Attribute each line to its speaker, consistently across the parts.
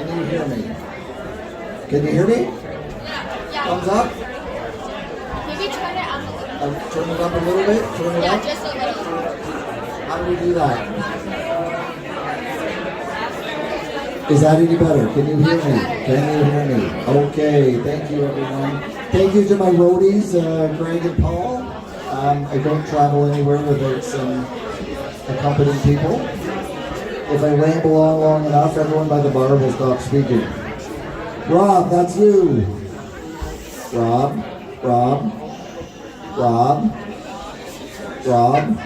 Speaker 1: Can you hear me? Can you hear me?
Speaker 2: Yeah.
Speaker 1: Thumbs up?
Speaker 2: Maybe turn it up a little.
Speaker 1: Turn it up a little bit? Turn it
Speaker 2: Yeah,
Speaker 1: up?
Speaker 2: just a little.
Speaker 1: How do we do that? Is that any better? Can you hear
Speaker 2: Much
Speaker 1: me?
Speaker 2: better.
Speaker 1: Can you hear me? Okay, thank you everyone. Thank you to my roadies, Greg and Paul. I don't travel anywhere without some accompanying people. If I ramble on long enough, everyone by the bar will stop speaking. Rob, that's you. Rob, Rob, Rob, Rob,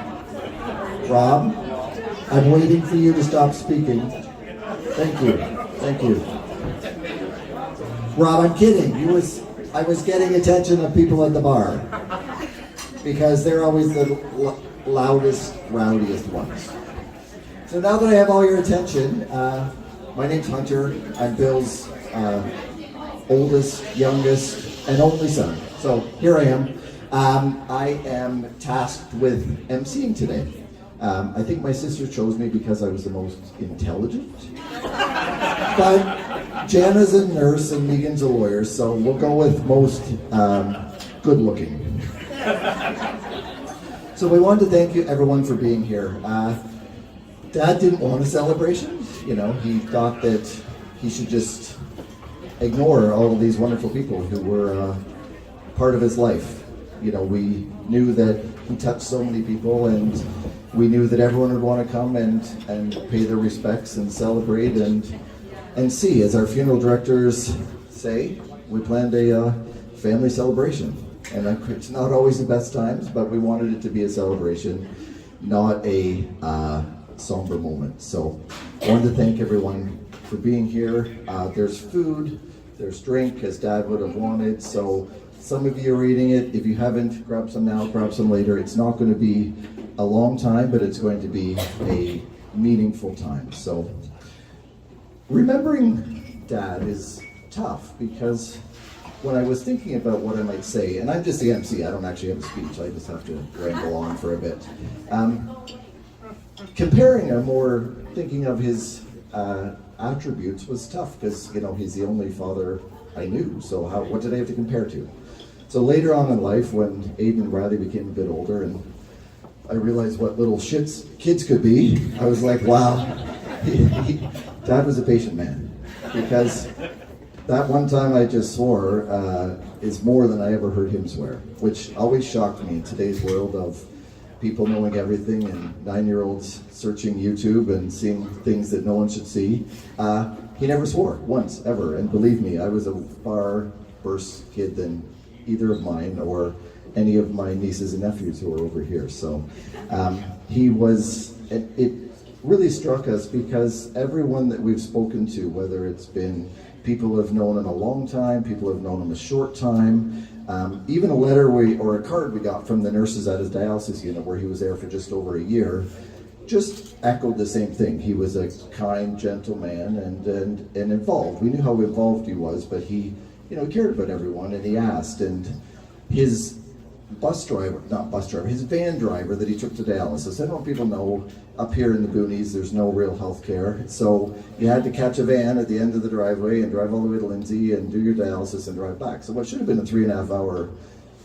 Speaker 1: Rob. I'm waiting for you to stop speaking. Thank you. Thank you. Rob, I'm kidding. I was getting attention of people at the bar because they're always the loudest, rowdiest ones. So now that I have all your attention, my name's Hunter. I'm Bill's oldest, youngest, and only son. So here I am. I am tasked with emceeing today. I think my sister chose me because I was the most intelligent. But Jana's a nurse and Megan's a lawyer, so we'll go with most good looking. So we wanted to thank you everyone for being here. Dad didn't want a celebration. You know, he thought that he should just ignore all of these wonderful people who were part of his life. You know, we knew that he touched so many people, and we knew that everyone would want to come and pay their respects and celebrate and see. As our funeral directors say, we planned a family celebration. And it's not always the best times, but we wanted it to be a celebration, not a somber moment. So I wanted to thank everyone for being here. There's food, there's drink, as Dad would have wanted. So some of you are eating it. If you haven't, grab some now, grab some later. It's not going to be a long time, but it's going to be a meaningful time. So remembering Dad is tough because when I was thinking about what I might say, and I'm just the MC, I don't actually have a speech, I just have to ramble on for a bit. Comparing or more thinking of his attributes was tough because, you know, he's the only father I knew, so what did I have to compare to? So later on in life, when Aiden and Riley became a bit older and I realized what little shits kids could be, I was like, wow, Dad was a patient man, because that one time I just swore is more than I ever heard him swear, which always shocked me in today's world of people knowing everything and 9-year-olds searching YouTube and seeing things that no one should see. He never swore once, ever, and believe me, I was a far worse kid than either of mine or any of my nieces and nephews who are over here. So he was, it really struck us because everyone that we've spoken to, whether it's been people have known him a long time, people have known him a short time, even a letter or a card we got from the nurses at his dialysis unit where he was there for just over a year, just echoed the same thing. He was a kind, gentle man and involved. We knew how involved he was, but he, you know, cared about everyone and he asked. And his his van driver that he took to dialysis. I don't know if people know, up here in the boonies, there's no real health care. So you had to catch a van at the end of the driveway and drive all the way to Lindsay and do your dialysis and drive back. So what should have been a 3.5-hour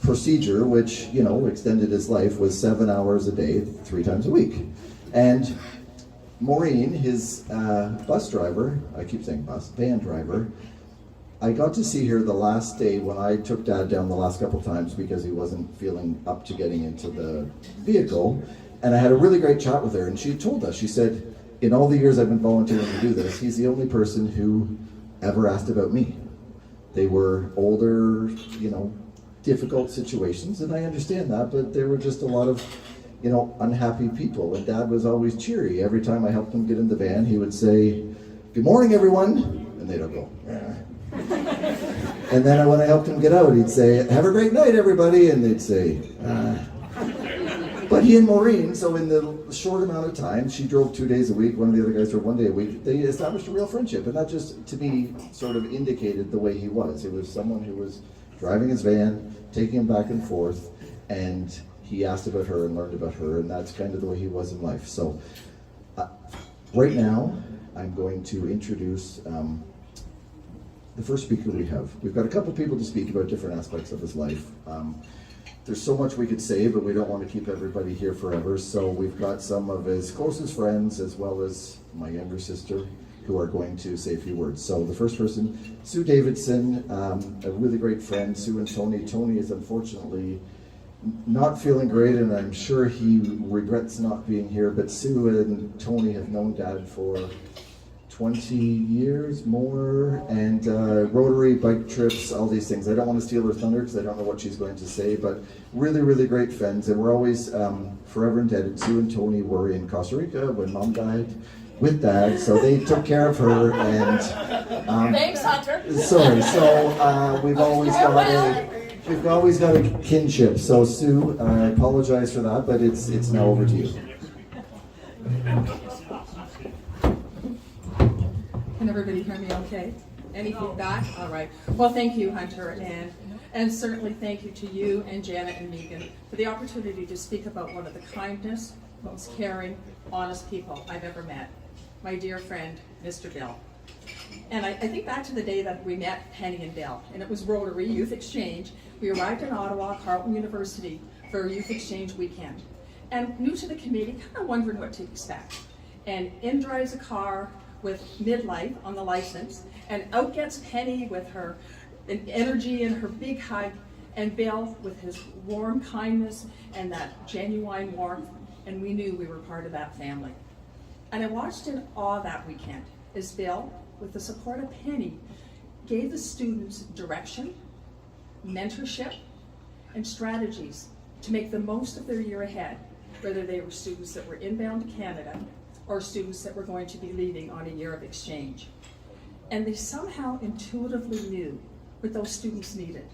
Speaker 1: procedure, which, you know, extended his life, was 7 hours a day, 3 times a week. And Maureen, his bus driver, I keep saying bus, van driver, I got to see her the last day when I took Dad down the last couple times because he wasn't feeling up to getting into the vehicle. And I had a really great chat with her, and she told us, she said, in all the years I've been volunteering to do this, he's the only person who ever asked about me. They were older, you know, difficult situations, and I understand that, but there were just a lot of, you know, unhappy people. And Dad was always cheery. Every time I helped him get in the van, he would say, "Good morning, everyone," and they'd all go, "Eh." And then when I helped him get out, he'd say, "Have a great night, everybody," and they'd say, "Ah." But he and Maureen, so in the short amount of time, she drove 2 days a week, one of the other guys drove 1 day a week, they established a real friendship. And that just, to me, sort of indicated the way he was. It was someone who was driving his van, taking him back and forth, and he asked about her and learned about her, and that's kind of the way he was in life. So right now, I'm going to introduce the first speaker we have. We've got a couple people to speak about different aspects of his life. There's so much we could say, but we don't want to keep everybody here forever. So we've got some of his closest friends, as well as my younger sister, who are going to say a few words. So the first person, Sue Davidson, a really great friend, Sue and Tony. Tony is unfortunately not feeling great, and I'm sure he regrets not being here, but Sue and Tony have known Dad for 20 years more, and Rotary, bike trips, all these things. I don't want to steal her thunder because I don't know what she's going to say, but really, really great friends, and we're always forever indebted. Sue and Tony were in Costa Rica when Mom died with Dad, so they took care of her, and
Speaker 2: Thanks, Hunter.
Speaker 1: sorry, so we've always got a kinship. So Sue, I apologize for that, but it's now over to you.
Speaker 3: Can everybody hear me okay? Any feedback? All right. Well, thank you, Hunter, and certainly thank you to you and Janet and Megan for the opportunity to speak about one of the kindest, most caring, honest people I've ever met. My dear friend, Mr. Bill. And I think back to the day that we met Penny and Bill, and it was Rotary Youth Exchange. We arrived in Ottawa, Carleton University, for a Youth Exchange weekend. And new to the committee, kind of wondering what to expect. And in drives a car with midlife on the license, and out gets Penny with her energy and her big hug, and Bill with his warm kindness and that genuine warmth, and we knew we were part of that family. And I watched in awe that weekend as Bill, with the support of Penny, gave the students direction, mentorship, and strategies to make the most of their year ahead, whether they were students that were inbound to Canada or students that were going to be leaving on a year of exchange. And they somehow intuitively knew what those students needed: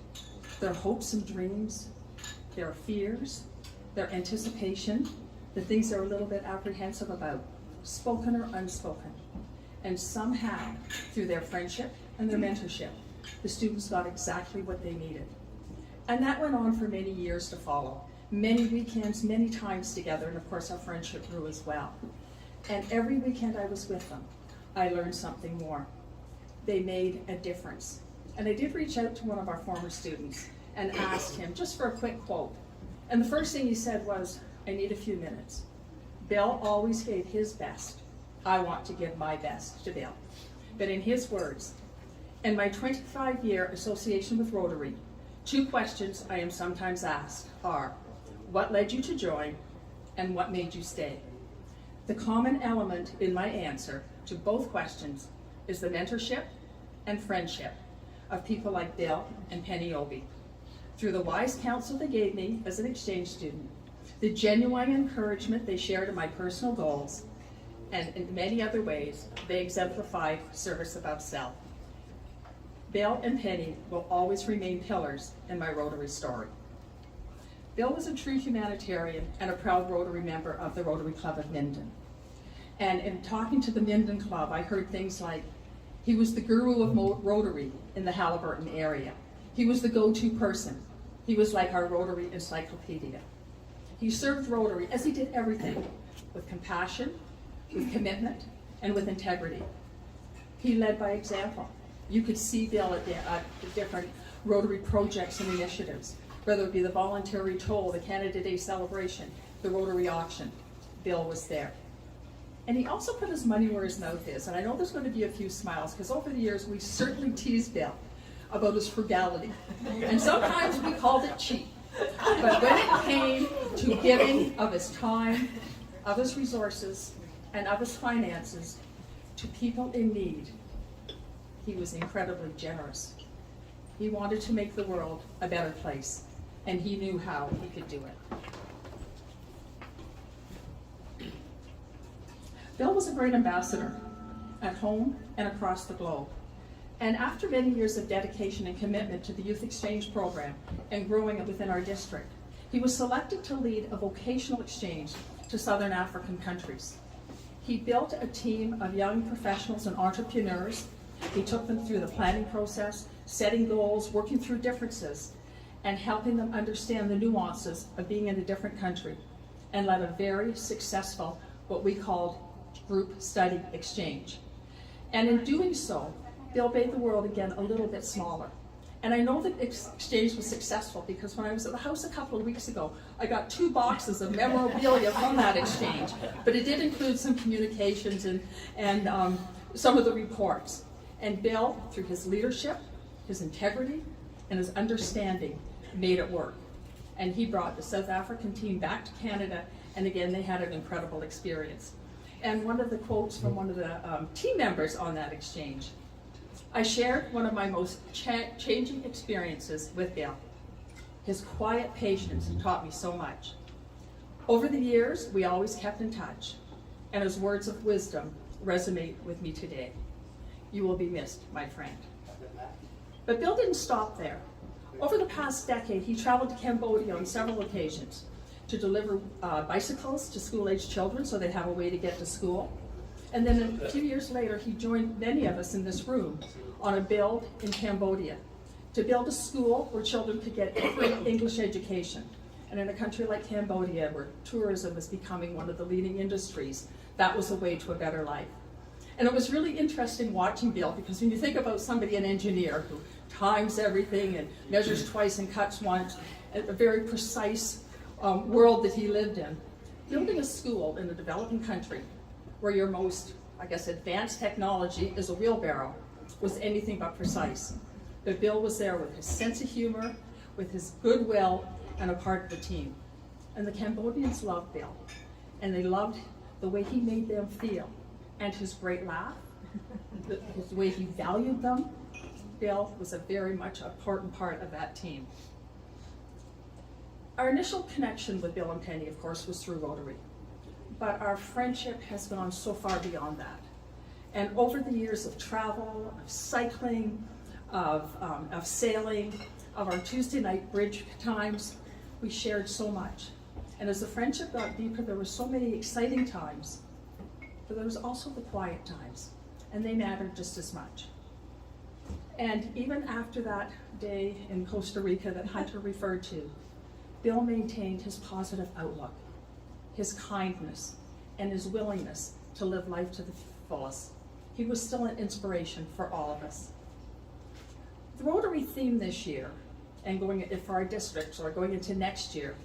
Speaker 3: their hopes and dreams, their fears, their anticipation, the things they're a little bit apprehensive about, spoken or unspoken. And somehow, through their friendship and their mentorship, the students got exactly what they needed. And that went on for many years to follow. Many weekends, many times together, and of course our friendship grew as well. And every weekend I was with them, I learned something more. They made a difference. And I did reach out to one of our former students and asked him just for a quick quote. And the first thing he said was, "I need a few minutes." Bill always gave his best. I want to give my best to Bill. But in his words, in my 25-year association with Rotary, 2 questions I am sometimes asked are, what led you to join, and what made you stay? The common element in my answer to both questions is the mentorship and friendship of people like Bill and Penny Obee. Through the wise counsel they gave me as an exchange student, the genuine encouragement they shared in my personal goals, and in many other ways, they exemplified service above self. Bill and Penny will always remain pillars in my Rotary story. Bill was a true humanitarian and a proud Rotary member of the Rotary Club of Minden. And in talking to the Minden Club, I heard things like, he was the guru of Rotary in the Haliburton area. He was the go-to person. He was like our Rotary encyclopedia. He served Rotary, as he did everything, with compassion, with commitment, and with integrity. He led by example. You could see Bill at the different Rotary projects and initiatives, whether it be the voluntary toll, the Canada Day celebration, the Rotary auction. Bill was there. And he also put his money where his mouth is. And I know there's going to be a few smiles, because over the years we certainly teased Bill about his frugality. And sometimes we called it cheap. But when it came to giving of his time, of his resources, and of his finances to people in need, he was incredibly generous. He wanted to make the world a better place, and he knew how he could do it. Bill was a great ambassador at home and across the globe. And after many years of dedication and commitment to the Youth Exchange program and growing it within our district, he was selected to lead a vocational exchange to Southern African countries. He built a team of young professionals and entrepreneurs. He took them through the planning process, setting goals, working through differences, and helping them understand the nuances of being in a different country, and led a very successful, what we called group study exchange. And in doing so, Bill made the world again a little bit smaller. And I know that exchange was successful because when I was at the house a couple of weeks ago, I got 2 boxes of memorabilia from that exchange. But it did include some communications and some of the reports. And Bill, through his leadership, his integrity, and his understanding, made it work. And he brought the South African team back to Canada, and again, they had an incredible experience. And one of the quotes from one of the team members on that exchange, I shared one of my most changing experiences with Bill. His quiet patience taught me so much. Over the years, we always kept in touch, and his words of wisdom resonate with me today. You will be missed, my friend. But Bill didn't stop there. Over the past decade, he traveled to Cambodia on several occasions to deliver bicycles to school-aged children so they'd have a way to get to school. And then a few years later, he joined many of us in this room on a build in Cambodia to build a school where children could get a free English education. And in a country like Cambodia, where tourism is becoming one of the leading industries, that was a way to a better life. And it was really interesting watching Bill, because when you think about somebody, an engineer, who times everything and measures twice and cuts once, a very precise world that he lived in, building a school in a developing country where your most, I guess, advanced technology is a wheelbarrow was anything but precise. But Bill was there with his sense of humor, with his goodwill, and a part of the team. And the Cambodians loved Bill, and they loved the way he made them feel, and his great laugh, the way he valued them. Bill was a very much important part of that team. Our initial connection with Bill and Penny, of course, was through Rotary, but our friendship has gone so far beyond that. And over the years of travel, of cycling, of sailing, of our Tuesday night bridge times, we shared so much. And as the friendship got deeper, there were so many exciting times, but there was also the quiet times, and they mattered just as much. And even after that day in Costa Rica that Hunter referred to, Bill maintained his positive outlook, his kindness, and his willingness to live life to the fullest. He was still an inspiration for all of us. The Rotary theme this year, and for our districts or going into next year,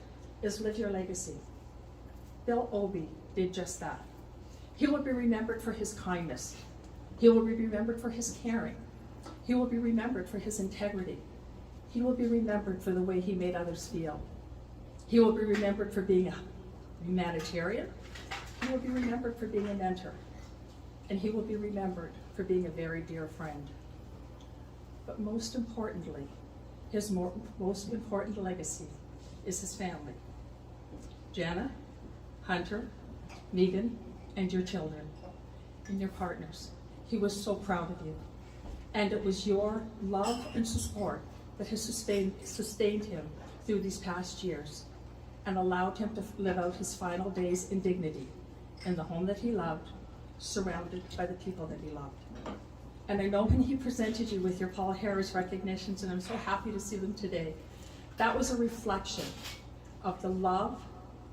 Speaker 3: is Live Your Legacy. Bill Obee did just that. He will be remembered for his kindness. He will be remembered for his caring. He will be remembered for his integrity. He will be remembered for the way he made others feel. He will be remembered for being a humanitarian. He will be remembered for being a mentor. And he will be remembered for being a very dear friend. But most importantly, his most important legacy is his family. Jana, Hunter, Megan, and your children, and your partners. He was so proud of you. And it was your love and support that has sustained him through these past years and allowed him to live out his final days in dignity in the home that he loved, surrounded by the people that he loved. And I know when he presented you with your Paul Harris recognitions, and I'm so happy to see them today, that was a reflection of the love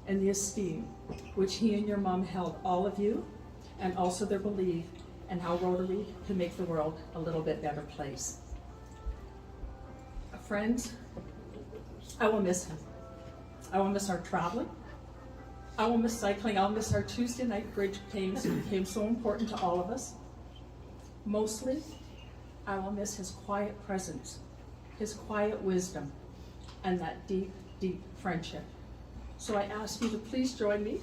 Speaker 3: and the esteem which he and your mom held all of you, and also their belief in how Rotary can make the world a little bit better place. Friends, I will miss him. I will miss our traveling. I will miss cycling. I'll miss our Tuesday night bridge games that became so important to all of us. Mostly, I will miss his quiet presence, his quiet wisdom, and that deep, deep friendship. So I ask you to please join me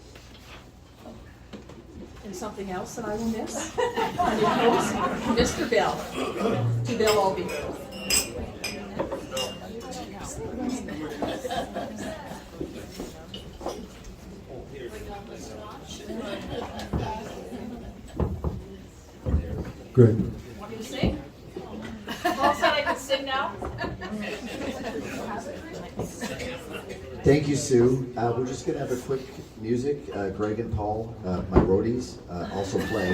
Speaker 3: in something else that I will miss. And it goes Mr. Bill, to Bill Obee.
Speaker 4: Great.
Speaker 2: Want me to sing? Paul said I could sing now.
Speaker 1: Thank you, Sue. We're just going to have a quick music. Greg and Paul, my roadies, also play,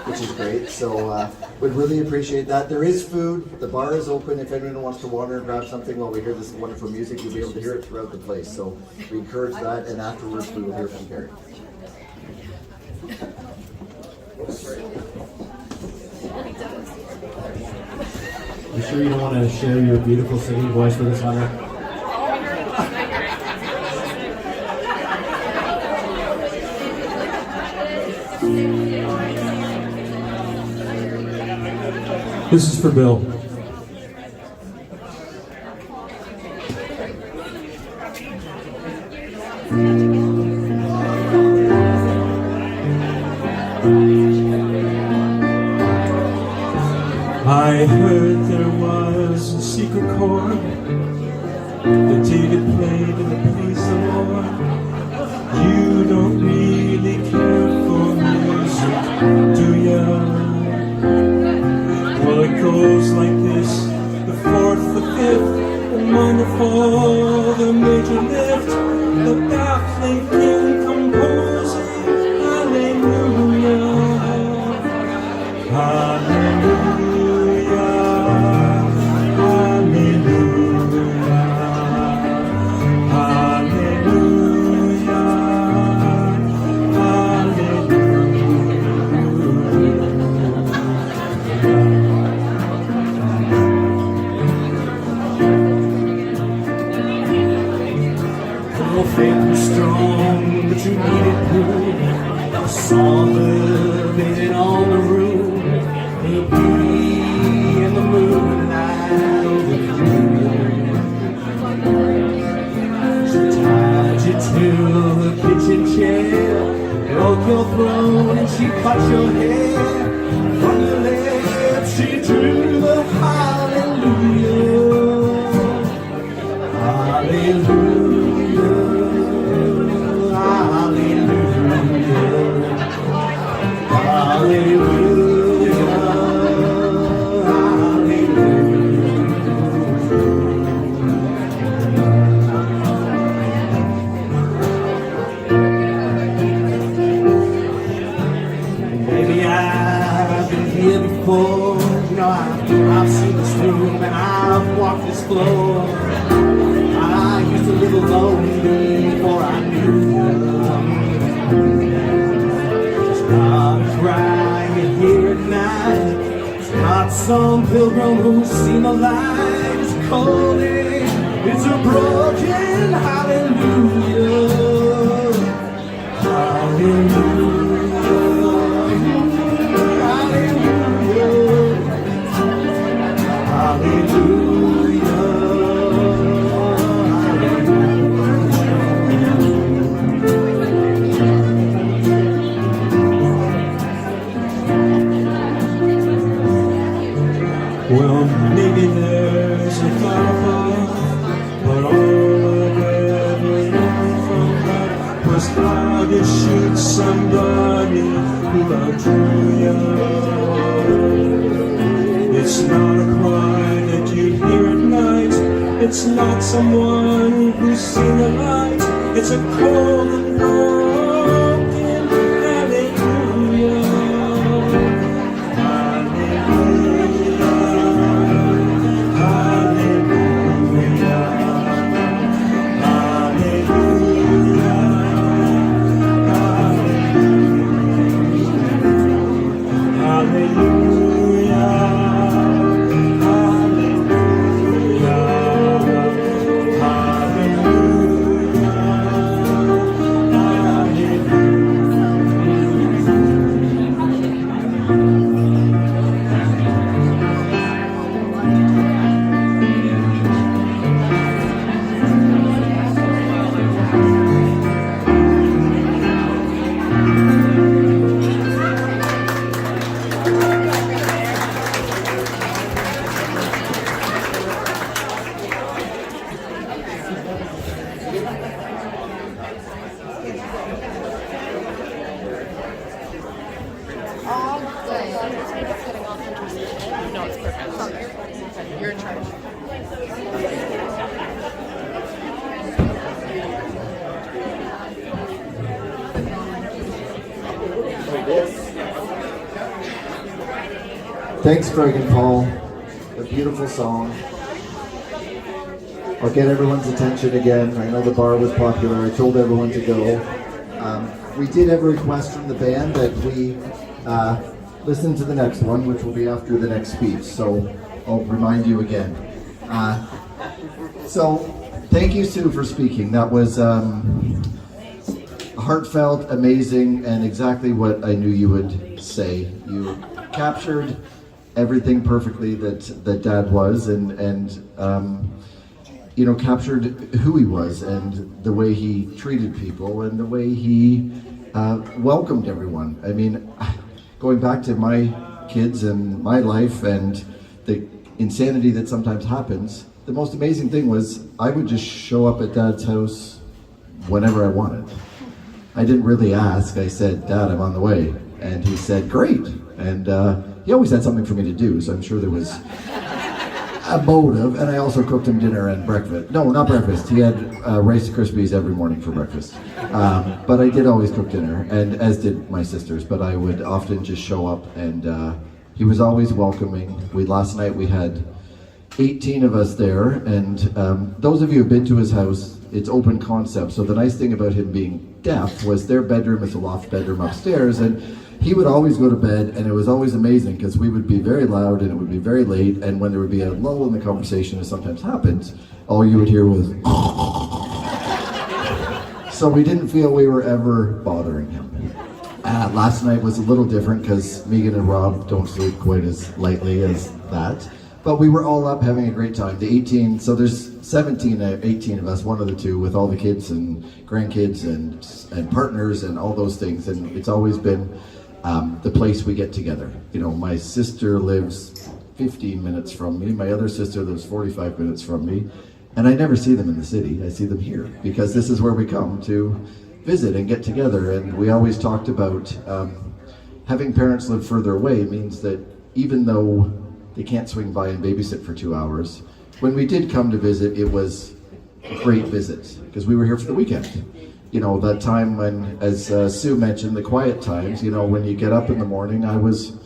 Speaker 1: which is great. So we'd really appreciate that. There is food. The bar is open. If anyone wants to wander and grab something while we hear this wonderful music, you'll be able to hear it throughout the place. So we encourage that, and afterwards we will hear from Gary.
Speaker 4: You sure you don't want to share your beautiful singing voice with us, Hunter? This is for Bill. I heard there was a secret chord that David played in the place of Lord. You don't really care for music, do ya? Well, it goes like this: the fourth, the fifth, the minor fall, the major lift, the baffling king composing. Hallelujah, hallelujah, hallelujah, hallelujah, hallelujah. Faith was strong, but you needed proof. I saw the bathing on the roof, the beauty and the moonlight overflew. She tied you to the kitchen chair, broke your throat and she cut your hair. From your lips she drew the hallelujah, hallelujah, Maybe I've been here before. You know, I've seen this room and I've walked this floor. I used to live alone before I knew you. It's not a cry you hear at night. It's not some pilgrim who's seen the light. It's cold, it's a broken hallelujah, hallelujah. Well, maybe there's a thought above, but all I've ever known from God was how to shoot somebody who outdrew you. It's not a cry that you hear at night. It's not someone who's seen the light. It's a cold and broken hallelujah.
Speaker 2: You're in charge.
Speaker 1: Thanks, Greg and Paul. A beautiful song. I'll get everyone's attention again. I know the bar was popular. I told everyone to go. We did have a request from the band that we listen to the next one, which will be after the next speech. So I'll remind you again. So, thank you, Sue, for speaking. That was heartfelt, amazing, and exactly what I knew you would say. You captured everything perfectly that Dad was, and captured who he was and the way he treated people and the way he welcomed everyone. I mean, going back to my kids and my life and the insanity that sometimes happens, the most amazing thing was I would just show up at Dad's house whenever I wanted. I didn't really ask. I said, "Dad, I'm on the way." And he said, "Great." And he always had something for me to do, so I'm sure there was a motive. And I also cooked him dinner and breakfast. No, not breakfast. He had Rice Krispies every morning for breakfast. But I did always cook dinner, and as did my sisters. But I would often just show up, and he was always welcoming. Last night we had 18 of us there, and those of you who've been to his house, it's open concept. So the nice thing about him being deaf was their bedroom is a loft bedroom upstairs, and he would always go to bed, and it was always amazing because we would be very loud and it would be very late, and when there would be a lull in the conversation, as sometimes happens, all you would hear was so we didn't feel we were ever bothering him. Last night was a little different because Megan and Rob don't sleep quite as lightly as that. But we were all up having a great time. The 18, so there's 17, 18 of us, one of the two, with all the kids and grandkids and partners and all those things. And it's always been the place we get together. You know, my sister lives 15 minutes from me. My other sister lives 45 minutes from me. And I never see them in the city. I see them here because this is where we come to visit and get together. And we always talked about having parents live further away means that even though they can't swing by and babysit for 2 hours, when we did come to visit, it was a great visit because we were here for the weekend. You know, that time when, as Sue mentioned, the quiet times, you know, when you get up in the morning, I was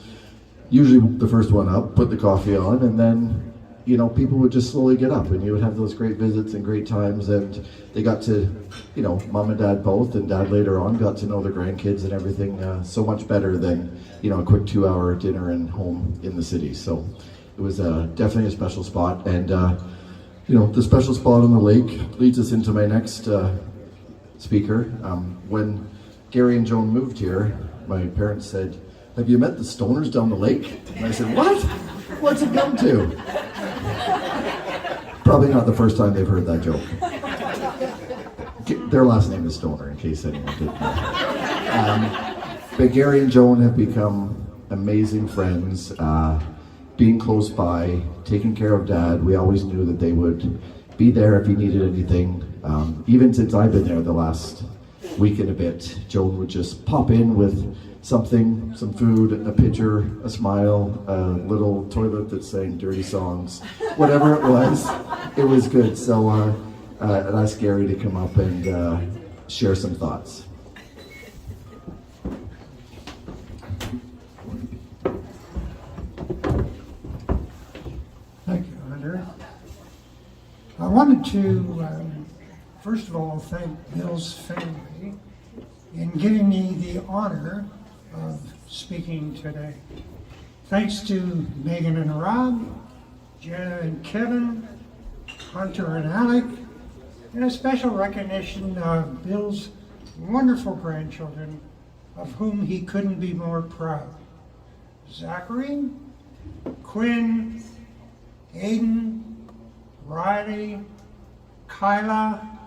Speaker 1: usually the first one up, put the coffee on, and then, you know, people would just slowly get up and you would have those great visits and great times, and they got to, you know, Mom and Dad both, and Dad later on got to know the grandkids and everything so much better than, you know, a quick 2-hour dinner and home in the city. So it was definitely a special spot, and you know, the special spot on the lake leads us into my next speaker. When Gary and Joan moved here, my parents said, "Have you met the Stoners down the lake?" And I said, "What? What's it come to?" Probably not the first time they've heard that joke. Their last name is Stoner, in case anyone didn't know. But Gary and Joan have become amazing friends, being close by, taking care of Dad. We always knew that they would be there if he needed anything. Even since I've been there the last week and a bit, Joan would just pop in with something, some food, a pitcher, a smile, a little toilet that sang dirty songs, whatever it was good. So I'd ask Gary to come up and share some thoughts.
Speaker 5: Thank you, Hunter. I wanted to, first of all, thank Bill's family in giving me the honor of speaking today. Thanks to Megan and Rob, Jenna and Kevin, Hunter and Alec, and a special recognition of Bill's wonderful grandchildren, of whom he couldn't be more proud. Zachary, Quinn, Aiden, Riley, Kyla,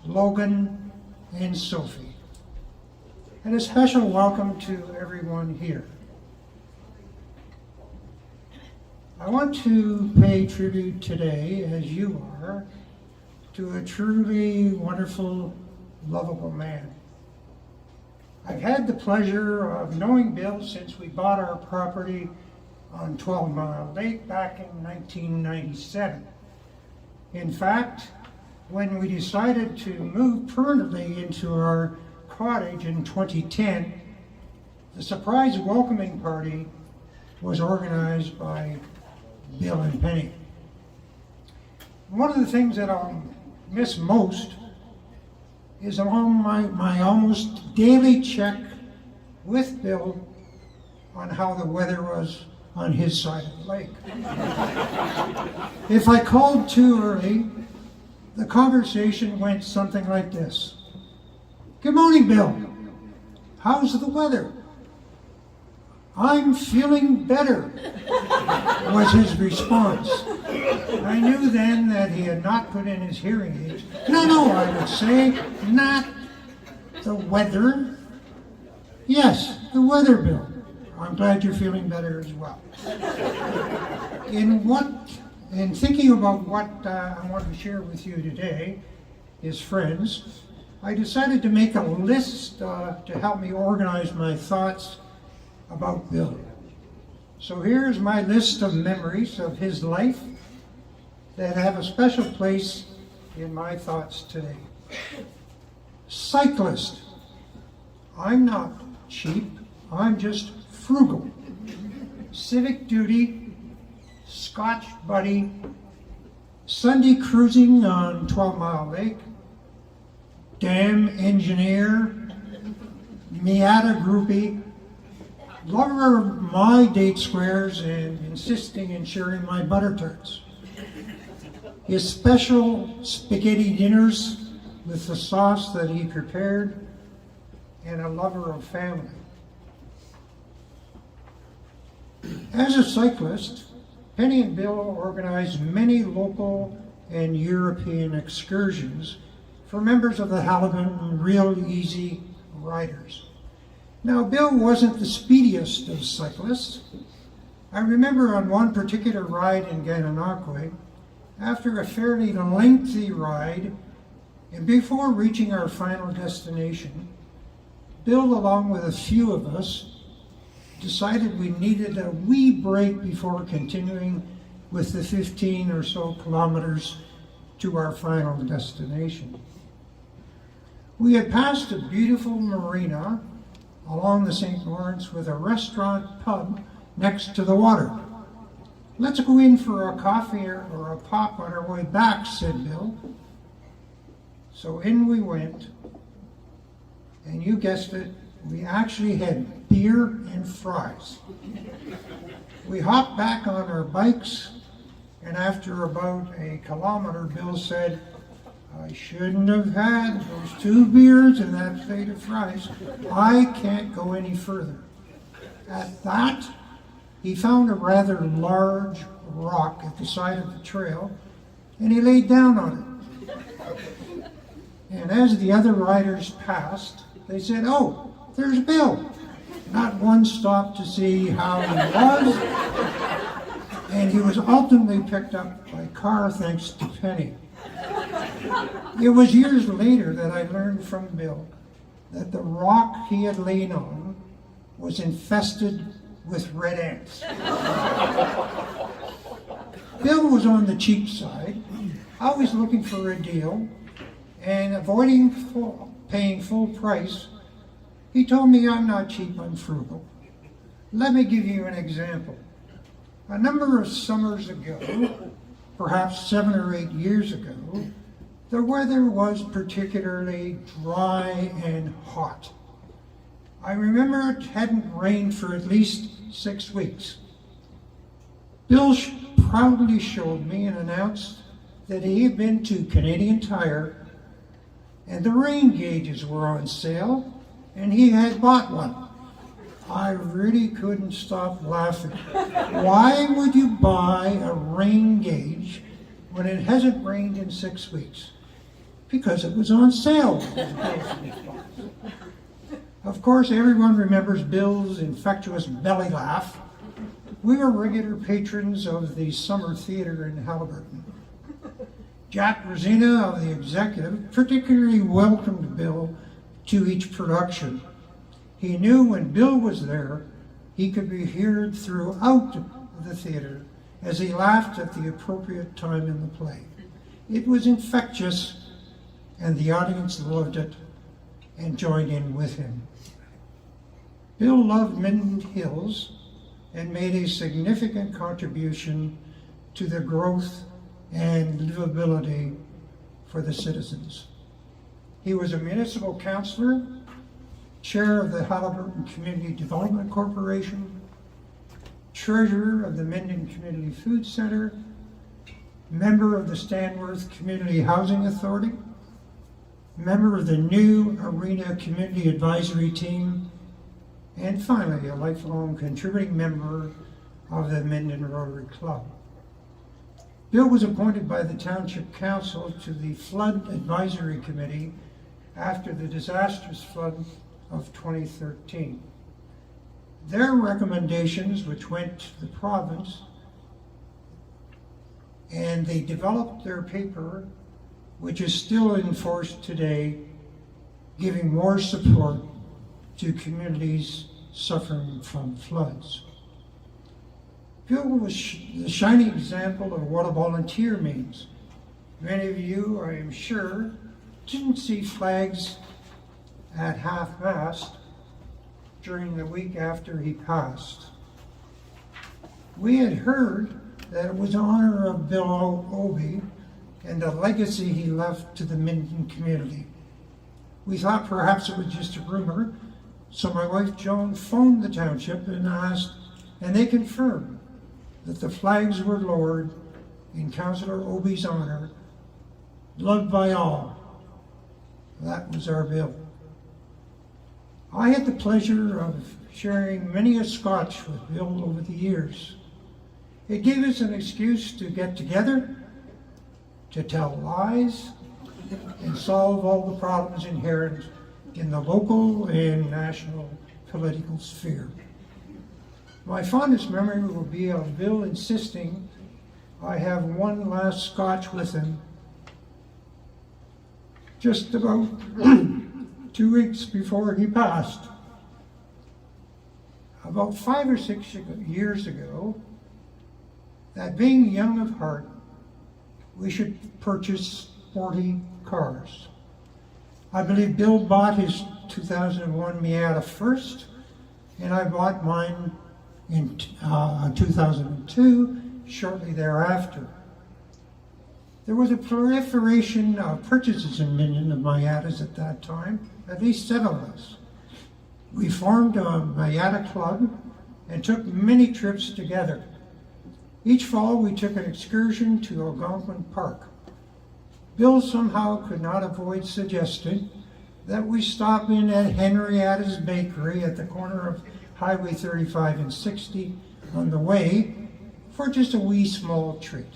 Speaker 5: Logan, and Sophie. And a special welcome to everyone here. I want to pay tribute today, as you are, to a truly wonderful, lovable man. I've had the pleasure of knowing Bill since we bought our property on 12 Mile Lake back in 1997. In fact, when we decided to move permanently into our cottage in 2010, the surprise welcoming party was organized by Bill and Penny. One of the things that I'll miss most is along my almost daily check with Bill on how the weather was on his side of the lake. If I called too early, the conversation went something like this. "Good morning, Bill. How's the weather?" "I'm feeling better," was his response. I knew then that he had not put in his hearing aids. No, I would say, not the weather. Yes, the weather, Bill. I'm glad you're feeling better as well. In thinking about what I want to share with you today, his friends, I decided to make a list to help me organize my thoughts about Bill. So here's my list of memories of his life that have a special place in my thoughts today. Cyclist. I'm not cheap, I'm just frugal. Civic duty, Scotch buddy, Sunday cruising on 12 Mile Lake, dam engineer, Miata groupie, lover of my date squares and insisting in sharing my butter tarts. His special spaghetti dinners with the sauce that he prepared, and a lover of family. As a cyclist, Penny and Bill organized many local and European excursions for members of the Halligan Real Easy riders. Now, Bill wasn't the speediest of cyclists. I remember on one particular ride in Gananoque, after a fairly lengthy ride, and before reaching our final destination, Bill, along with a few of us, decided we needed a wee break before continuing with the 15 or so kilometers to our final destination. We had passed a beautiful marina along the St. Lawrence with a restaurant pub next to the water. "Let's go in for a coffee or a pop on our way back," said Bill. So in we went, and you guessed it, we actually had beer and fries. We hopped back on our bikes, and after about a kilometer, Bill said, "I shouldn't have had those 2 beers and that plate of fries. I can't go any further." At that, he found a rather large rock at the side of the trail, and he laid down on it. And as the other riders passed, they said, "Oh, there's Bill." Not one stopped to see how he was, and he was ultimately picked up by car thanks to Penny. It was years later that I learned from Bill that the rock he had lain on was infested with red ants. Bill was on the cheap side, always looking for a deal, and avoiding paying full price. He told me, "I'm not cheap, I'm frugal." Let me give you an example. A number of summers ago, perhaps 7 or 8 years ago, the weather was particularly dry and hot. I remember it hadn't rained for at least 6 weeks. Bill proudly showed me and announced that he had been to Canadian Tire and the rain gauges were on sale, and he had bought one. I really couldn't stop laughing. Why would you buy a rain gauge when it hasn't rained in 6 weeks? Because it was on sale. Of course, everyone remembers Bill's infectious belly laugh. We were regular patrons of the Summer Theatre in Haliburton. Jack Rosina of the executive particularly welcomed Bill to each production. He knew when Bill was there, he could be heard throughout the theater as he laughed at the appropriate time in the play. It was infectious, and the audience loved it and joined in with him. Bill loved Minden Hills and made a significant contribution to the growth and livability for the citizens. He was a municipal councillor, chair of the Haliburton Community Development Corporation, treasurer of the Minden Community Food Center, member of the Stanworth Community Housing Authority, member of the New Arena Community Advisory Team, and finally, a lifelong contributing member of the Minden Rotary Club. Bill was appointed by the Township Council to the Flood Advisory Committee after the disastrous flood of 2013. Their recommendations, which went to the province, and they developed their paper, which is still in force today, giving more support to communities suffering from floods. Bill was the shining example of what a volunteer means. Many of you, I am sure, didn't see flags at half-mast during the week after he passed. We had heard that it was in honor of Bill Obee and the legacy he left to the Minden community. We thought perhaps it was just a rumor, so my wife Joan phoned the township and asked, and they confirmed that the flags were lowered in Councillor Obee's honor, loved by all. That was our Bill. I had the pleasure of sharing many a scotch with Bill over the years. It gave us an excuse to get together, to tell lies, and solve all the problems inherent in the local and national political sphere. My fondest memory will be of Bill insisting I have one last scotch with him just about 2 weeks before he passed. About 5 or 6 years ago, that being young of heart, we should purchase sporty cars. I believe Bill bought his 2001 Miata first, and I bought mine in 2002, shortly thereafter. There was a proliferation of purchases in Minden of Miatas at that time, at least 7 of us. We formed a Miata club and took many trips together. Each fall we took an excursion to Algonquin Park. Bill somehow could not avoid suggesting that we stop in at Henrietta's Bakery at the corner of Highway 35 and 60 on the way for just a wee small treat.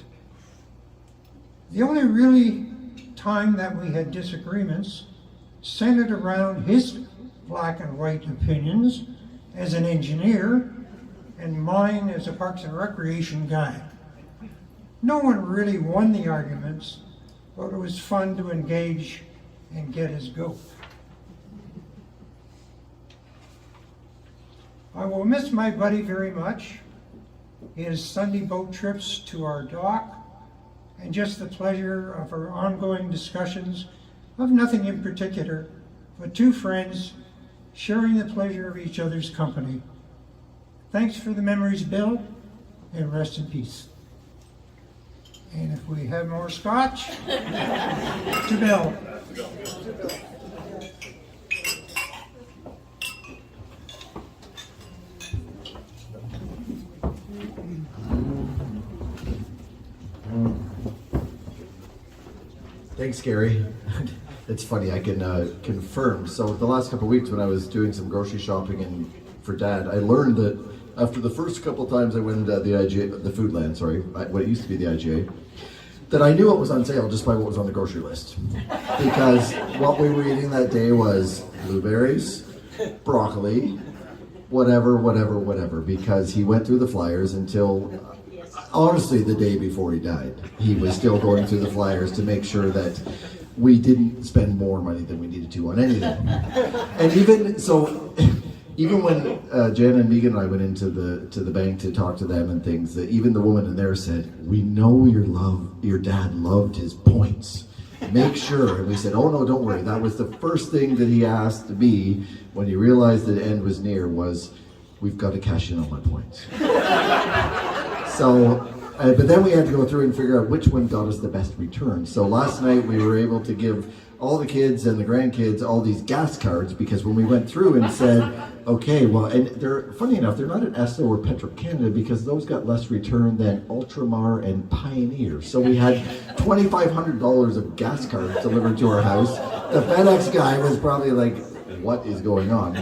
Speaker 5: The only really time that we had disagreements centered around his black and white opinions as an engineer and mine as a Parks and Recreation guy. No one really won the arguments, but it was fun to engage and get his goat. I will miss my buddy very much, his Sunday boat trips to our dock, and just the pleasure of our ongoing discussions of nothing in particular, but 2 friends sharing the pleasure of each other's company. Thanks for the memories, Bill, and rest in peace. And if we have more scotch, to Bill.
Speaker 1: Thanks, Gary. It's funny, I can confirm. So the last couple of weeks when I was doing some grocery shopping for Dad, I learned that after the first couple of times I went into the IGA, the Foodland, sorry, what it used to be the IGA, that I knew what was on sale just by what was on the grocery list. Because what we were eating that day was blueberries, broccoli, whatever, because he went through the flyers until, honestly, the day before he died. He was still going through the flyers to make sure that we didn't spend more money than we needed to on anything. And even when Jan and Megan and I went into the bank to talk to them and things, that even the woman in there said, "We know your dad loved his points. Make sure." And we said, "Oh no, don't worry." That was the first thing that he asked me when he realized the end was near was, "We've got to cash in on my points." So But then we had to go through and figure out which one got us the best return. So last night we were able to give all the kids and the grandkids all these gas cards, because when we went through and said, okay, well, and they're, funny enough, they're not at Esso or Petro-Canada, because those got less return than Ultramar and Pioneer. So we had $2,500 of gas cards delivered to our house. The FedEx guy was probably like, what is going on?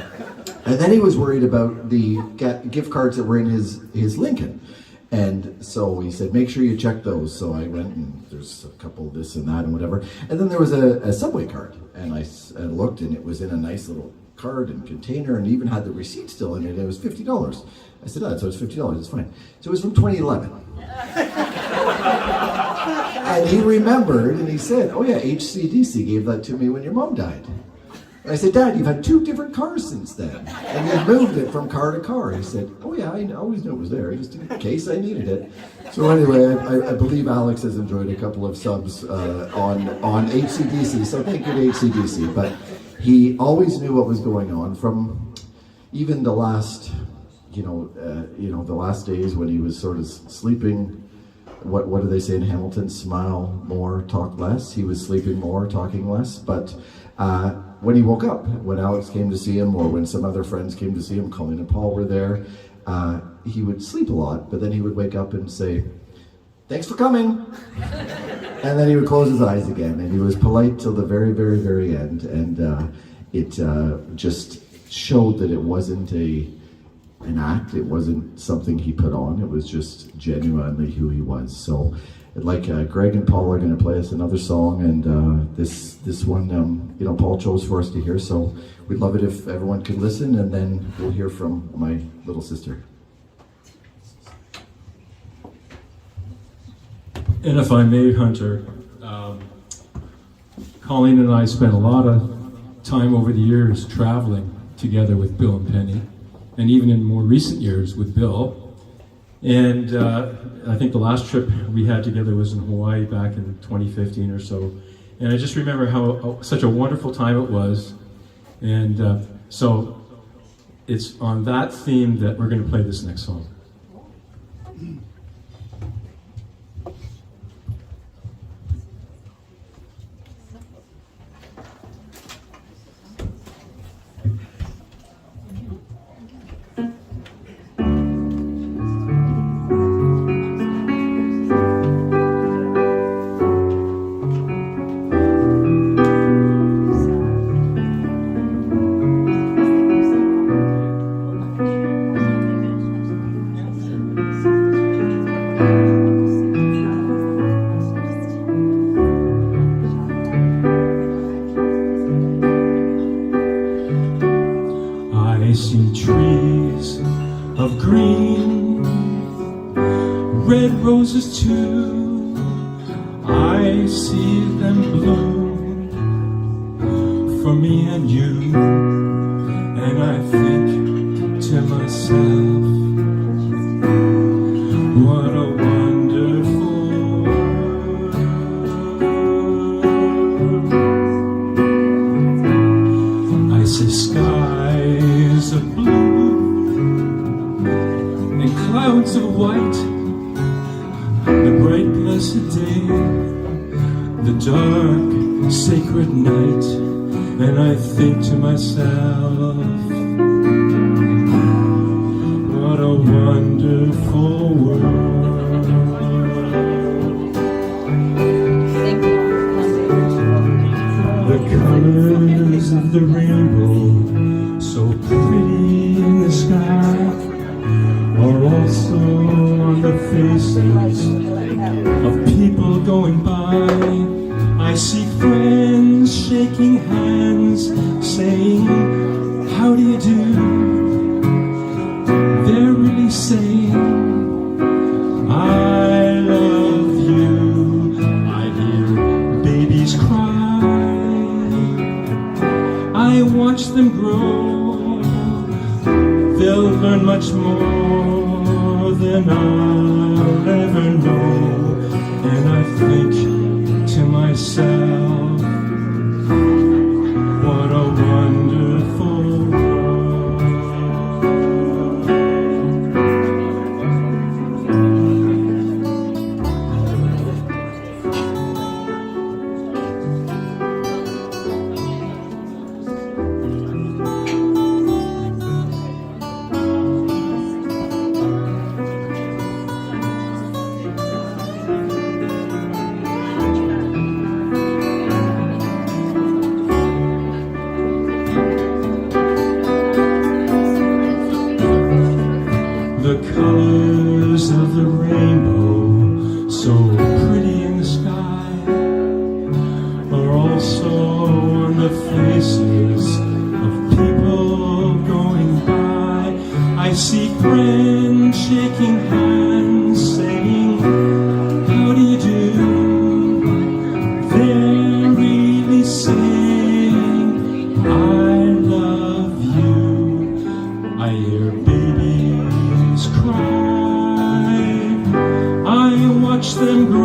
Speaker 1: And then he was worried about the gift cards that were in his Lincoln. And so he said, make sure you check those. So I went, and there's a couple of this and that and whatever. And then there was a Subway card. And I looked, and it was in a nice little card and container, and even had the receipt still in it. It was $50. I said, oh, so it's $50, it's fine. So it was from 2011. And he remembered, and he said, oh yeah, HCDC gave that to me when your mom died. I said, Dad, you've had 2 different cars since then. And you moved it from car to car. He said, oh yeah, I always knew it was there, just in case I needed it. So anyway, I believe Alex has enjoyed a couple of subs on HCDC, so thank you to HCDC. But he always knew what was going on from even the last, the last days when he was sort of sleeping. What do they say in Hamilton? Smile more, talk less. He was sleeping more, talking less. But when he woke up, when Alex came to see him, or when some other friends came to see him, Colleen and Paul were there, he would sleep a lot, but then he would wake up and say, thanks for coming. And then he would close his eyes again, and he was polite till the very, very, very end. And it just showed that it wasn't an act, it wasn't something he put on, it was just genuinely who he was. So Greg and Paul are going to play us another song, and this one, Paul chose for us to hear, so we'd love it if everyone could listen, and then we'll hear from my little sister.
Speaker 6: And if I may, Hunter, Colleen and I spent a lot of time over the years traveling together with Bill and Penny, and even in more recent years with Bill. And I think the last trip we had together was in Hawaii back in 2015 or so. And I just remember how such a wonderful time it was. And so it's on that theme that we're going to play this next song. I see trees of green, red roses too. I see them bloom for me and you. And I think to myself, what a wonderful world. I see skies of blue and clouds of white, the bright blessed day, the dark sacred night. And I think to myself, what a wonderful world. The colors of the rainbow, so pretty in the sky, are also on the faces of people going by. I see friends shaking hands, saying, how do you do? They're really saying, I love you. I hear babies cry, I watch them grow. They'll learn much more than I'll ever know. And I think to myself, what a wonderful world.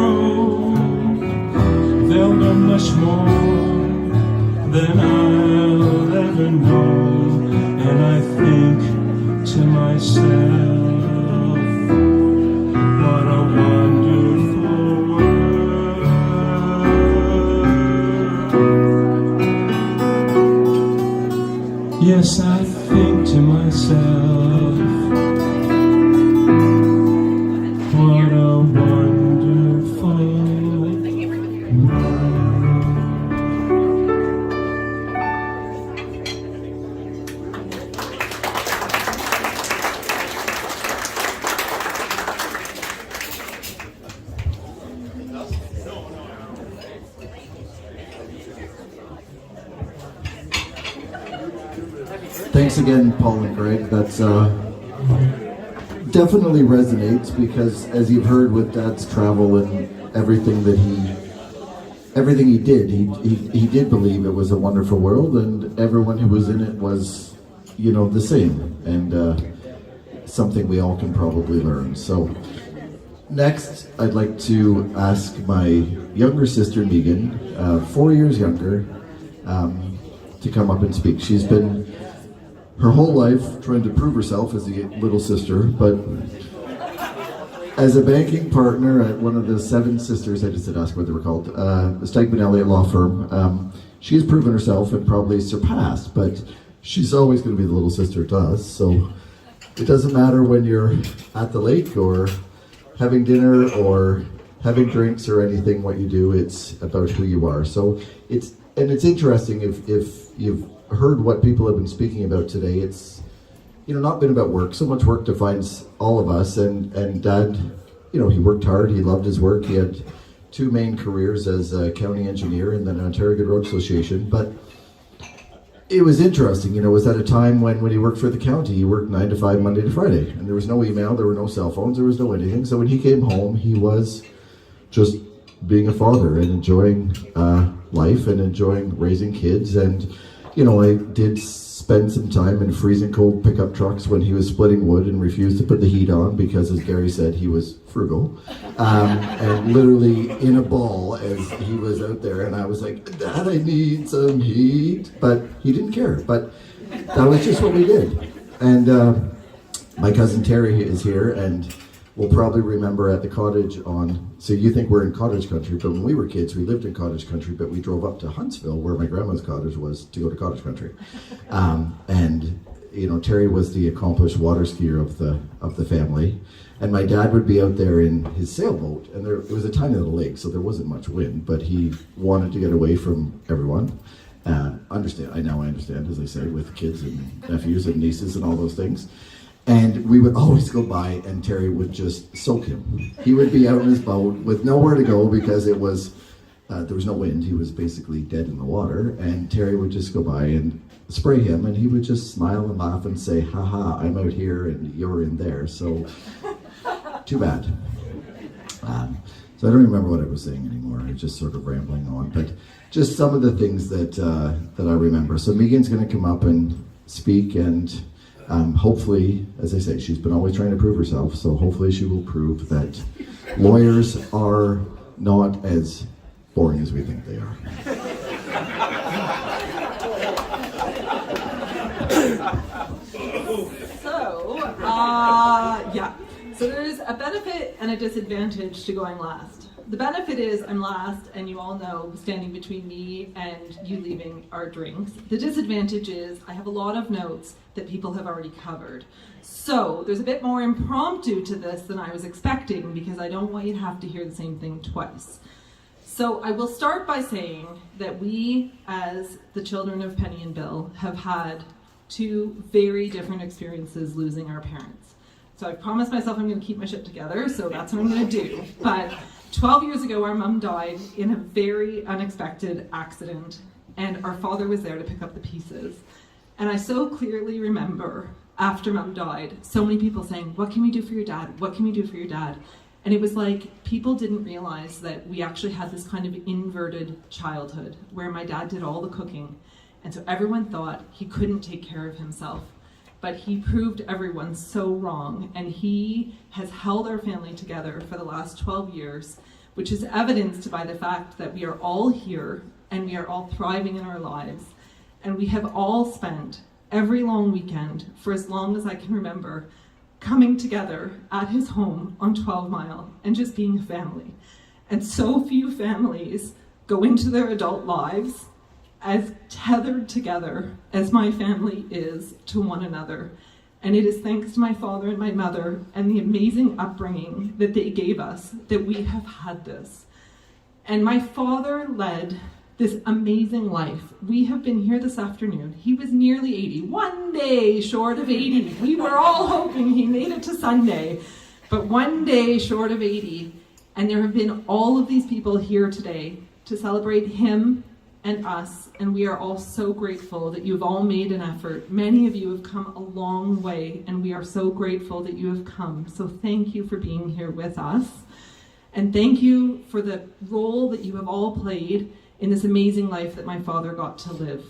Speaker 4: grow, they'll know much more than I'll ever know. And I think to myself, what a wonderful world. Yes, I think to myself, what a wonderful world.
Speaker 1: Thanks again, Paul and Greg. That's definitely resonates because, as you've heard with Dad's travel and everything that he did, he did believe it was a wonderful world, and everyone who was in it was, the same, and something we all can probably learn. So, next, I'd like to ask my younger sister Megan, 4 years younger, to come up and speak. She's been her whole life trying to prove herself as a little sister, but as a banking partner at one of the seven sisters, I just did ask what they were called, the Stikeman Elliott law firm, she has proven herself and probably surpassed, but she's always going to be the little sister to us. So it doesn't matter when you're at the lake or having dinner or having drinks or anything, what you do, it's about who you are. So it's interesting if you've heard what people have been speaking about today. It's not been about work. So much work defines all of us, and Dad, he worked hard, he loved his work, he had two main careers as a county engineer and then Ontario Good Road Association. But it was interesting, it was at a time when he worked for the county, he worked 9 to 5 Monday to Friday, and there was no email, there were no cell phones, there was no anything. So when he came home, he was just being a father and enjoying life and enjoying raising kids. And I did spend some time in freezing cold pickup trucks when he was splitting wood and refused to put the heat on because, as Gary said, he was frugal. And literally in a ball as he was out there, and I was like, Dad, I need some heat. But he didn't care. But that was just what we did. And my cousin Terry is here, and we'll probably remember at the cottage so you think we're in cottage country, but when we were kids, we lived in cottage country, but we drove up to Huntsville, where my grandma's cottage was, to go to cottage country. And Terry was the accomplished water skier of the family, and my dad would be out there in his sailboat, and it was a tiny little lake, so there wasn't much wind, but he wanted to get away from everyone. I understand, as I say, with kids and nephews and nieces and all those things. And we would always go by, and Terry would just soak him. He would be out in his boat with nowhere to go because there was no wind. He was basically dead in the water, and Terry would just go by and spray him, and he would just smile and laugh and say, "Ha ha, I'm out here and you're in there, so too bad." So I don't remember what I was saying anymore. I was just sort of rambling on, but just some of the things that I remember. So Megan's going to come up and speak, and hopefully, as I say, she's been always trying to prove herself, so hopefully she will prove that lawyers are not as boring as we think they are.
Speaker 7: So there's a benefit and a disadvantage to going last. The benefit is I'm last, and you all know, standing between me and you leaving our drinks. The disadvantage is I have a lot of notes that people have already covered. So there's a bit more impromptu to this than I was expecting, because I don't want you to have to hear the same thing twice. So I will start by saying that we, as the children of Penny and Bill, have had two very different experiences losing our parents. So I promised myself I'm going to keep my shit together, so that's what I'm going to do. But 12 years ago, our mom died in a very unexpected accident, and our father was there to pick up the pieces. And I so clearly remember, after mom died, so many people saying, "What can we do for your dad? What can we do for your dad?" And it was like people didn't realize that we actually had this kind of inverted childhood where my dad did all the cooking. And so everyone thought he couldn't take care of himself. But he proved everyone so wrong, and he has held our family together for the last 12 years which is evidenced by the fact that we are all here and we are all thriving in our lives. And we have all spent every long weekend, for as long as I can remember, coming together at his home on 12 Mile and just being a family. And so few families go into their adult lives as tethered together as my family is to one another. And it is thanks to my father and my mother and the amazing upbringing that they gave us that we have had this. And my father led this amazing life. We have been here this afternoon. He was nearly 80, one day short of 80. We were all hoping he made it to Sunday, but one day short of 80. And there have been all of these people here today to celebrate him and us, and we are all so grateful that you've all made an effort. Many of you have come a long way, and we are so grateful that you have come. So thank you for being here with us, and thank you for the role that you have all played in this amazing life that my father got to live.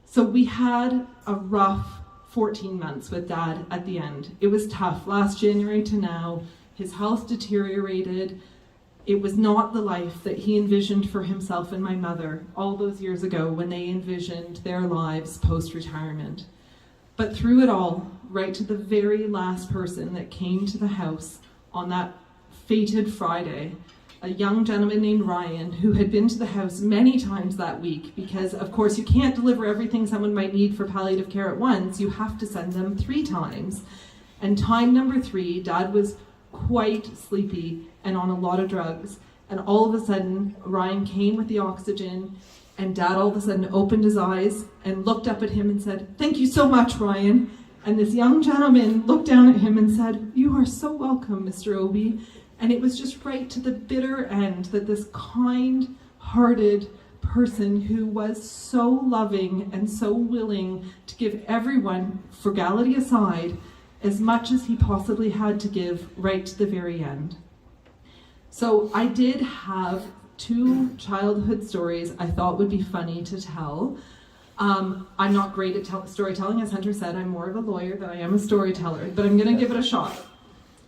Speaker 7: So we had a rough 14 months with Dad at the end. It was tough. Last January to now, his health deteriorated. It was not the life that he envisioned for himself and my mother all those years ago when they envisioned their lives post-retirement. But through it all, right to the very last person that came to the house on that fated Friday, a young gentleman named Ryan, who had been to the house many times that week, because of course you can't deliver everything someone might need for palliative care at once, you have to send them 3 times. And time number 3, Dad was quite sleepy and on a lot of drugs, and all of a sudden Ryan came with the oxygen, and Dad all of a sudden opened his eyes and looked up at him and said, "Thank you so much, Ryan." And this young gentleman looked down at him and said, "You are so welcome, Mr. Obee." And it was just right to the bitter end that this kind-hearted person who was so loving and so willing to give everyone, frugality aside, as much as he possibly had to give right to the very end. So I did have 2 childhood stories I thought would be funny to tell. I'm not great at storytelling. As Hunter said, I'm more of a lawyer than I am a storyteller, but I'm going to give it a shot.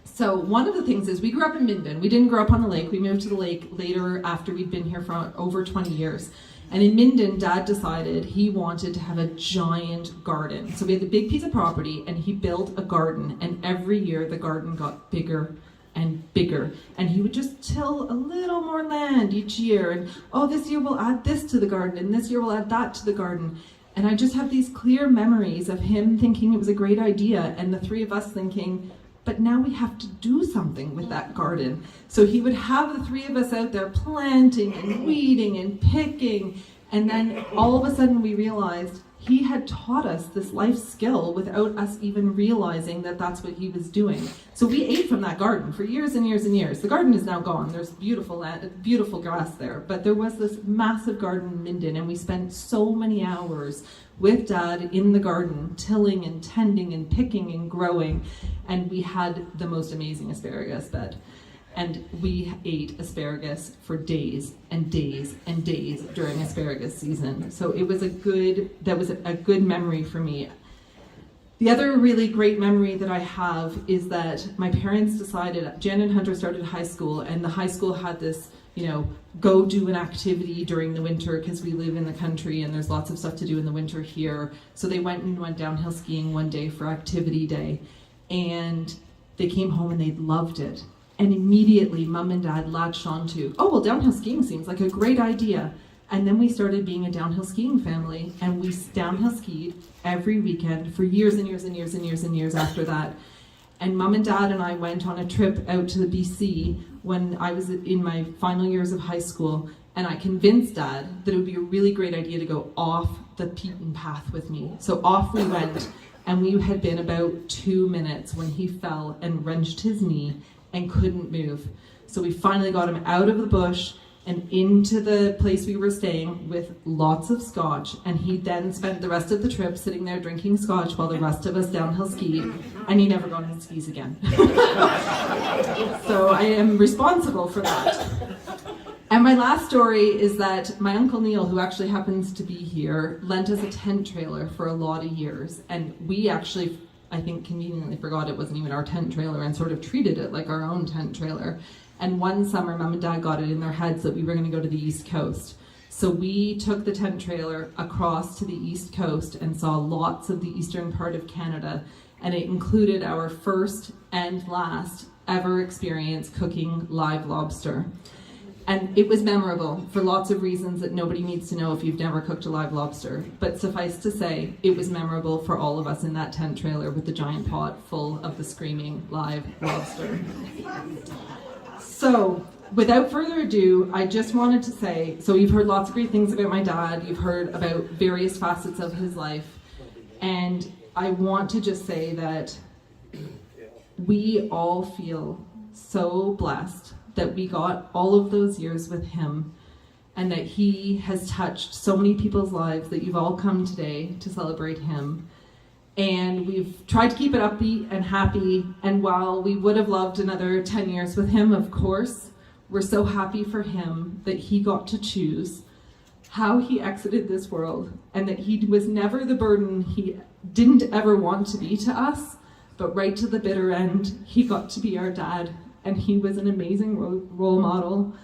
Speaker 7: So one of the things is we grew up in Minden. We didn't grow up on the lake. We moved to the lake later after we'd been here for over 20 years. And in Minden, Dad decided he wanted to have a giant garden. So we had a big piece of property, and he built a garden. And every year, the garden got bigger and bigger. And he would just till a little more land each year. And, oh, this year we'll add this to the garden, and this year we'll add that to the garden. And I just have these clear memories of him thinking it was a great idea, and the 3 of us thinking, but now we have to do something with that garden. So he would have the 3 of us out there planting and weeding and picking, and then all of a sudden we realized he had taught us this life skill without us even realizing that that's what he was doing. So we ate from that garden for years and years and years. The garden is now gone. There's beautiful land, beautiful grass there, but there was this massive garden in Minden, and we spent so many hours with Dad in the garden, tilling and tending and picking and growing, and we had the most amazing asparagus bed. And we ate asparagus for days and days and days during asparagus season. So it was a good memory for me. The other really great memory that I have is that my parents decided, Jen and Hunter started high school, and the high school had this, go do an activity during the winter because we live in the country and there's lots of stuff to do in the winter here. So they went downhill skiing one day for activity day, and they came home and they loved it. And immediately Mom and Dad latched onto, oh, well, downhill skiing seems like a great idea. And then we started being a downhill skiing family, and we downhill skied every weekend for years and years and years and years and years after that. And Mom and Dad and I went on a trip out to the BC when I was in my final years of high school, and I convinced Dad that it would be a really great idea to go off the beaten path with me. So off we went, and we had been about 2 minutes when he fell and wrenched his knee and couldn't move. So we finally got him out of the bush and into the place we were staying with lots of scotch, and he then spent the rest of the trip sitting there drinking scotch while the rest of us downhill skied, and he never got on his skis again. So I am responsible for that. And my last story is that my Uncle Neil, who actually happens to be here, lent us a tent trailer for a lot of years, and we actually, I think, conveniently forgot it wasn't even our tent trailer and sort of treated it like our own tent trailer. And one summer, Mom and Dad got it in their heads that we were going to go to the East Coast. So we took the tent trailer across to the East Coast and saw lots of the eastern part of Canada. And it included our first and last ever experience cooking live lobster. And it was memorable for lots of reasons that nobody needs to know if you've never cooked a live lobster. But suffice to say, it was memorable for all of us in that tent trailer with the giant pot full of the screaming live lobster. So, without further ado, I just wanted to say, so you've heard lots of great things about my dad, you've heard about various facets of his life, and I want to just say that we all feel so blessed that we got all of those years with him, and that he has touched so many people's lives, that you've all come today to celebrate him. And we've tried to keep it upbeat and happy, and while we would have loved another 10 years with him, of course, we're so happy for him that he got to choose how he exited this world, and that he was never the burden he didn't ever want to be to us, but right to the bitter end, he got to be our dad. And he was an amazing role model,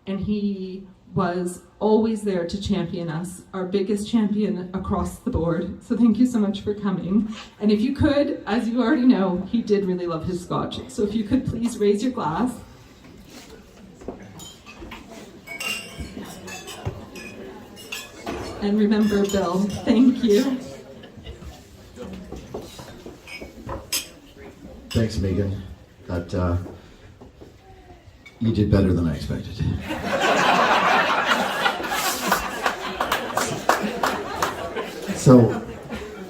Speaker 7: and he was always there to champion us, our biggest champion across the board. So thank you so much for coming. And if you could, as you already know, he did really love his scotch. So if you could please raise your glass. And remember Bill, thank you.
Speaker 1: Thanks, Megan. That, you did better than I expected. So,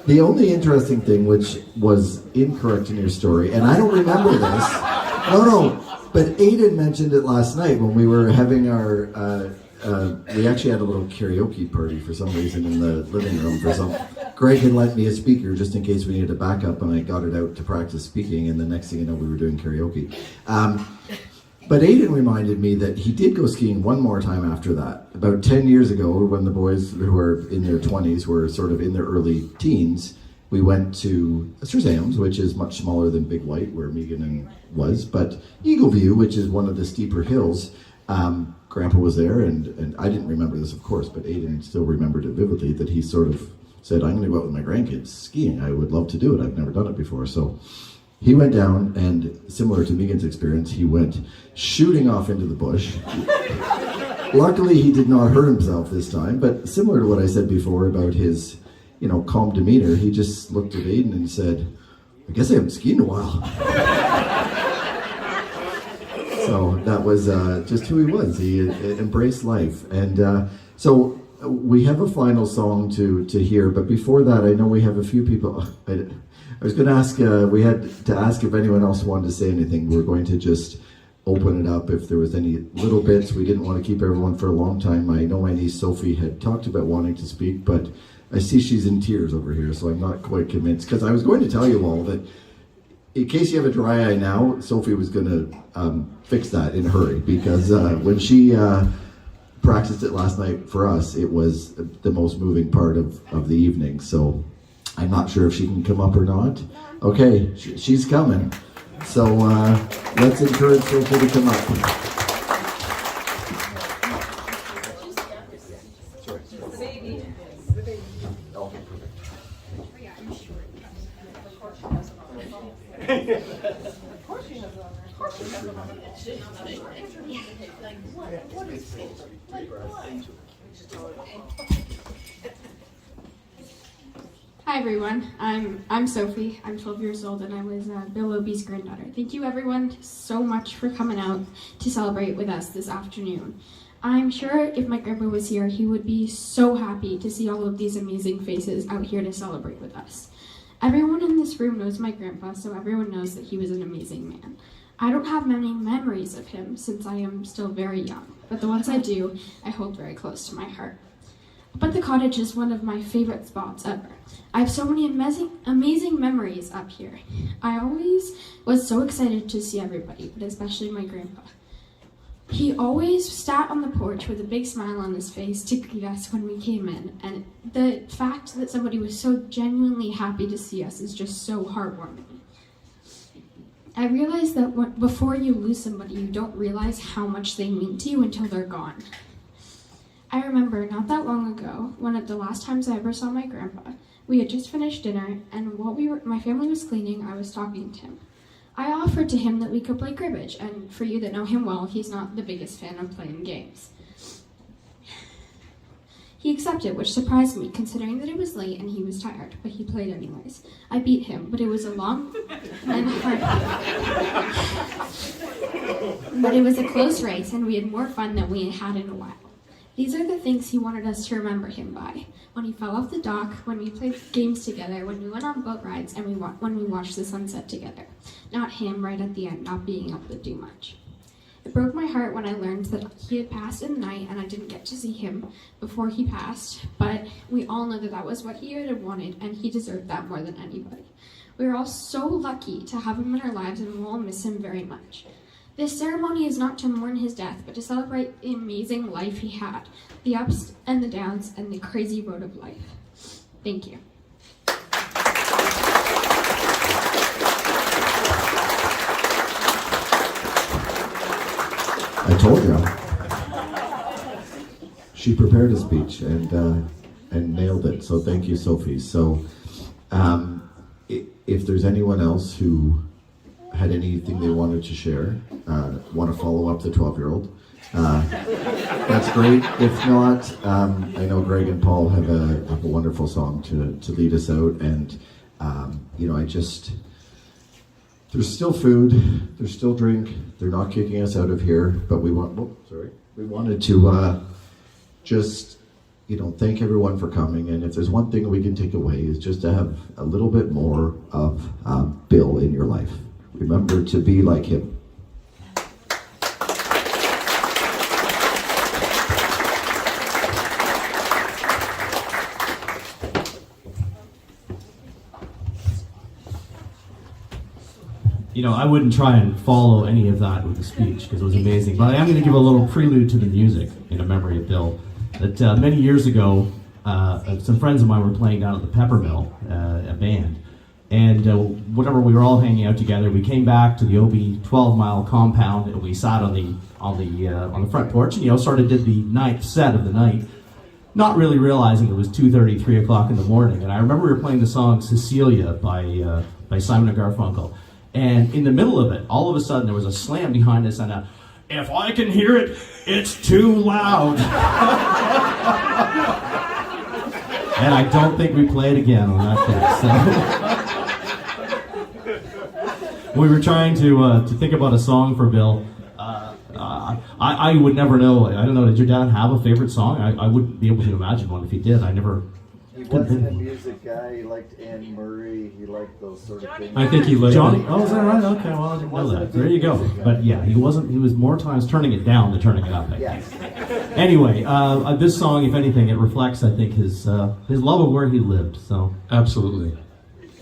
Speaker 1: the only interesting thing which was incorrect in your story, and I don't remember this, but Aiden mentioned it last night when we were having our, we actually had a little karaoke party for some reason in the living room for some. Greg had lent me a speaker just in case we needed a backup, and I got it out to practice speaking, and the next thing you know, we were doing karaoke. But Aiden reminded me that he did go skiing one more time after that. About 10 years ago, when the boys who were in their 20s were sort of in their early teens, we went to Strazeums, which is much smaller than Big White, where Megan was, but Eagle View, which is one of the steeper hills. Grandpa was there, and I didn't remember this, of course, but Aiden still remembered it vividly, that he sort of said, I'm going to go out with my grandkids skiing. I would love to do it. I've never done it before. So he went down, and similar to Megan's experience, he went shooting off into the bush. Luckily, he did not hurt himself this time, but similar to what I said before about his, calm demeanor, he just looked at Aiden and said, I guess I haven't skied in a while. So that was just who he was. He embraced life. And so we have a final song to hear, but before that, I know we have a few people. I was going to ask, we had to ask if anyone else wanted to say anything. We're going to just open it up if there was any little bits. We didn't want to keep everyone for a long time. I know my niece Sophie had talked about wanting to speak, but I see she's in tears over here, so I'm not quite convinced. Because I was going to tell you all that in case you have a dry eye now, Sophie was going to fix that in a hurry, because when she practiced it last night for us, it was the most moving part of the evening. So I'm not sure if she can come up or not. Okay, she's coming. So let's encourage Sophie to come up.
Speaker 8: Hi everyone, I'm Sophie. I'm 12 years old and I was Bill Obee's granddaughter. Thank you everyone so much for coming out to celebrate with us this afternoon. I'm sure if my grandpa was here, he would be so happy to see all of these amazing faces out here to celebrate with us. Everyone in this room knows my grandpa, so everyone knows that he was an amazing man. I don't have many memories of him since I am still very young, but the ones I do, I hold very close to my heart. But the cottage is one of my favorite spots ever. I have so many amazing memories up here. I always was so excited to see everybody, but especially my grandpa. He always sat on the porch with a big smile on his face to greet us when we came in, and the fact that somebody was so genuinely happy to see us is just so heartwarming. I realized that before you lose somebody, you don't realize how much they mean to you until they're gone. I remember not that long ago, one of the last times I ever saw my grandpa, we had just finished dinner, and while my family was cleaning, I was talking to him. I offered to him that we could play cribbage, and for you that know him well, he's not the biggest fan of playing games. He accepted, which surprised me, considering that it was late and he was tired, but he played anyways. I beat him, but it was a long and hard. But it was a close race, and we had more fun than we had in a while. These are the things he wanted us to remember him by. When he fell off the dock, when we played games together, when we went on boat rides, and when we watched the sunset together. Not him right at the end, not being able to do much. It broke my heart when I learned that he had passed in the night and I didn't get to see him before he passed, but we all know that that was what he had wanted, and he deserved that more than anybody. We are all so lucky to have him in our lives, and we'll all miss him very much. This ceremony is not to mourn his death, but to celebrate the amazing life he had, the ups and the downs, and the crazy road of life. Thank you.
Speaker 1: I told you. She prepared a speech and nailed it. So thank you, Sophie. So if there's anyone else who had anything they wanted to share, want to follow up the 12-year-old, that's great. If not, I know Greg and Paul have a wonderful song to lead us out. And there's still food, there's still drink. They're not kicking us out of here, but we wanted to just thank everyone for coming. And if there's one thing we can take away, is just to have a little bit more of Bill in your life. Remember to be like him.
Speaker 9: I wouldn't try and follow any of that with a speech because it was amazing. But I am going to give a little prelude to the music in a memory of Bill. That many years ago, some friends of mine were playing down at the Pepper Mill, a band. And whenever we were all hanging out together, we came back to the Obee 12-mile compound, and we sat on the front porch and sort of did the ninth set of the night, not really realizing it was 2:30, 3 o'clock in the morning. And I remember we were playing the song "Cecilia" by Simon and Garfunkel. And in the middle of it, all of a sudden, there was a slam behind us and a, "If I can hear it, it's too loud." And I don't think we played again on that day. So we were trying to think about a song for Bill. I would never know. I don't know, did your dad have a favorite song? I wouldn't be able to imagine one if he did.
Speaker 1: He wasn't a music guy. He liked Anne Murray. He liked those sort of things.
Speaker 6: I think he liked
Speaker 9: Johnny. Oh, is that right? Okay, well, I didn't know that. There you go. But yeah, he wasn't. He was more times turning it down than turning it up.
Speaker 1: Yes.
Speaker 9: Anyway, this song, if anything, it reflects, I think, his love of where he lived. So
Speaker 6: Absolutely.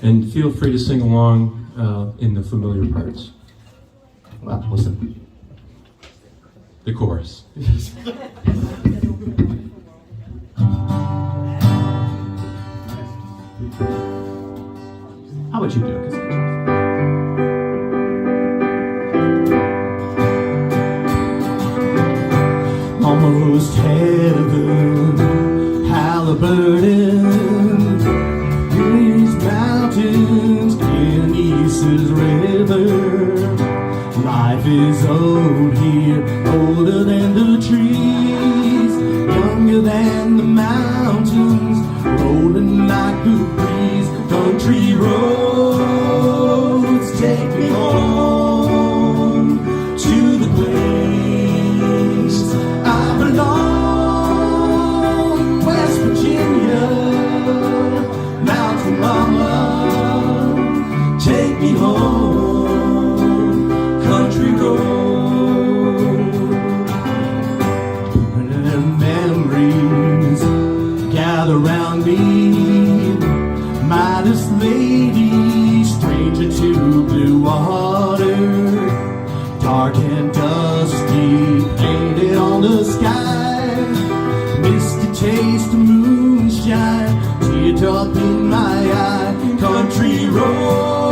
Speaker 6: And feel free to sing along in the familiar parts.
Speaker 9: well, listen.
Speaker 6: The chorus.
Speaker 9: How about you do it? Almost heaven, Halliburton, these mountains, Genesis River. Life is old here, older than the trees, younger than the mountains, rolling like the breeze. Country roads take me home to the place I belong. West Virginia, Mountain Mama, take me home. Country road, and memories gather round me. Modest lady, stranger to blue water, dark and dusty, painted on the sky. Misty taste of moonshine, teardrop in my eye. Country road.